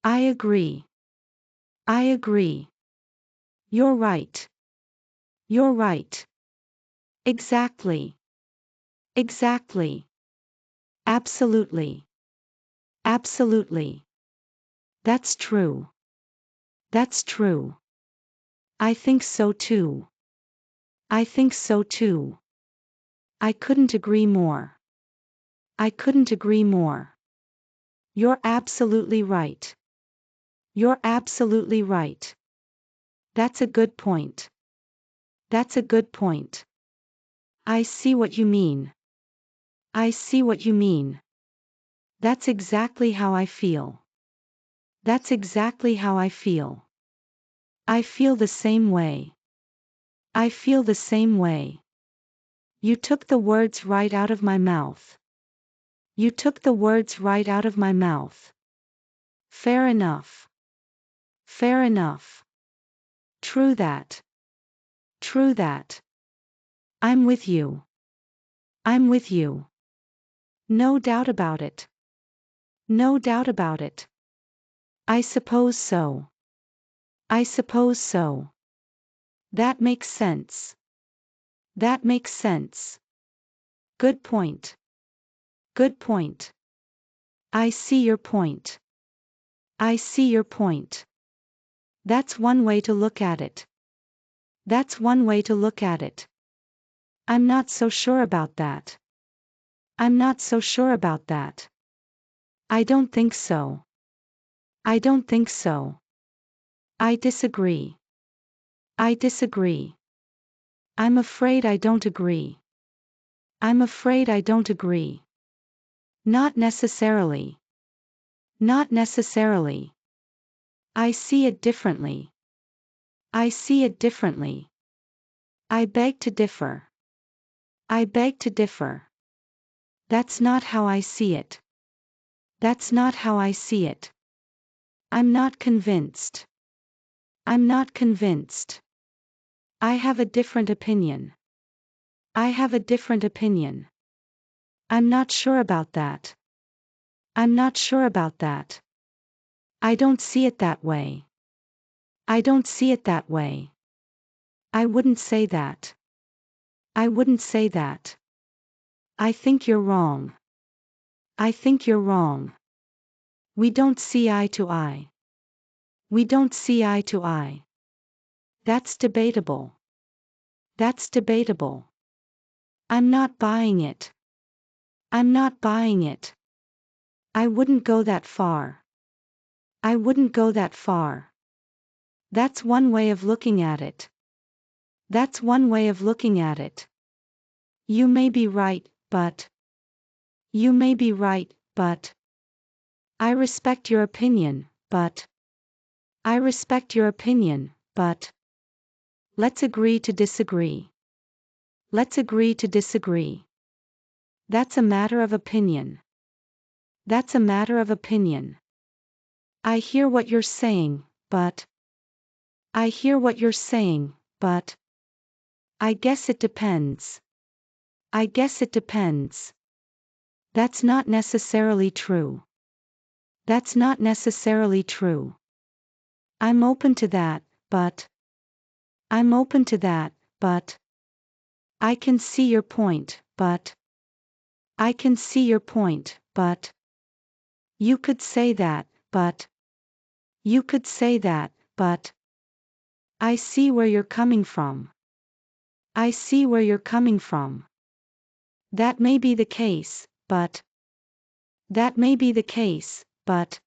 I agree. I agree. You're right. You're right. Exactly. Exactly. Absolutely. Absolutely. That's true. That's true. I think so too. I think so too. I couldn't agree more. I couldn't agree more. You're absolutely right. You're absolutely right. That's a good point. That's a good point. I see what you mean. I see what you mean. That's exactly how I feel. That's exactly how I feel. I feel the same way. I feel the same way. You took the words right out of my mouth. You took the words right out of my mouth. Fair enough. Fair enough. True that. True that. I'm with you. I'm with you. No doubt about it. No doubt about it. I suppose so. I suppose so. That makes sense. That makes sense. Good point. Good point. I see your point. I see your point. That's one way to look at it. That's one way to look at it. I'm not so sure about that. I'm not so sure about that. I don't think so. I don't think so. I disagree. I disagree. I'm afraid I don't agree. I'm afraid I don't agree. Not necessarily. Not necessarily. I see it differently. I see it differently. I beg to differ. I beg to differ. That's not how I see it. That's not how I see it. I'm not convinced. I'm not convinced. I have a different opinion. I have a different opinion. I'm not sure about that. I'm not sure about that. I don't see it that way. I don't see it that way. I wouldn't say that. I wouldn't say that. I think you're wrong. I think you're wrong. We don't see eye to eye. We don't see eye to eye. That's debatable. That's debatable. I'm not buying it. I'm not buying it. I wouldn't go that far. I wouldn't go that far. That's one way of looking at it. That's one way of looking at it. You may be right, but. You may be right, but. I respect your opinion, but. I respect your opinion, but. Let's agree to disagree. Let's agree to disagree. That's a matter of opinion. That's a matter of opinion. I hear what you're saying, but. I hear what you're saying, but. I guess it depends. I guess it depends. That's not necessarily true. That's not necessarily true. I'm open to that, but. I'm open to that, but. I can see your point, but. I can see your point, but. You could say that, but. You could say that, but. I see where you're coming from. I see where you're coming from. That may be the case, but. That may be the case, but.